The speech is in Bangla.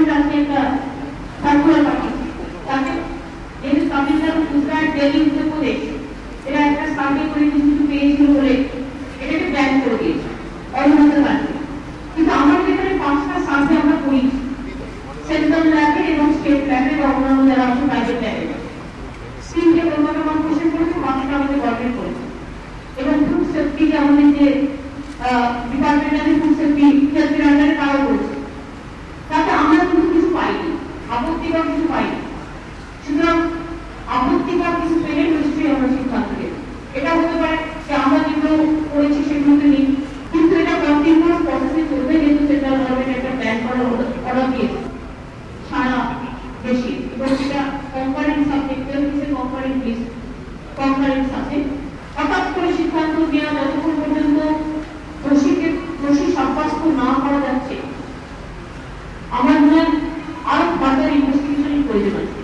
গভর্নমেন্ট আজকে একটা সার্কুলার পাঠিয়েছে, তাকে যেহেতু তামিলনাড়ু, গুজরাট, দিল্লি, উত্তরপ্রদেশ এরা একটা সার্ভে করে কিছু পেয়েছিল বলে এটাকে ব্যান করে দিয়েছে অন্যদের কাছে। কিন্তু আমাদের এখানে 5টা সার্ভে আমরা করি, সেন্ট্রাল ল্যাবে এবং স্টেট ল্যাবে বা অন্যান্য যারা আছে প্রাইভেট ল্যাবে। 3টে কলকাতা কর্পোরেশন করেছে, 5টা আমাদের গভর্নমেন্ট করেছে। এবং ফুড সেফটি যে আমাদের যে ডিপার্টমেন্ট আছে, ফুড সেফটি সেফটির আন্ডারে তারাও করেছে। তাতে আমরা কিন্তু কিছু পাইনি, আপত্তিকর কিছু পাইনি। সুতরাং আপত্তিকর কিছু পেলে নিশ্চয়ই আমরা সিদ্ধান্ত নেব। এটা হতে পারে যে আমরা যেগুলো করেছি সেগুলোতে নেই, কিন্তু এটা কন্টিনিউয়াস প্রসেসে চলবে, যেহেতু সেন্ট্রাল গভর্নমেন্ট একটা ব্যান করার অর্ডার দিয়েছে সারা দেশে। এবং সেটা কম্পারেন্স সাবজেক্ট, কম্পারেন্স লিস্ট, কম্পারেন্স সাবজেক্ট। হঠাৎ করে সিদ্ধান্ত নেওয়া যতক্ষণ পর্যন্ত দোষী সাব্যস্ত না করা যাচ্ছে, আমার মনে হয় আরো ফার্দার ইনভেস্টিগেশনের প্রয়োজন আছে।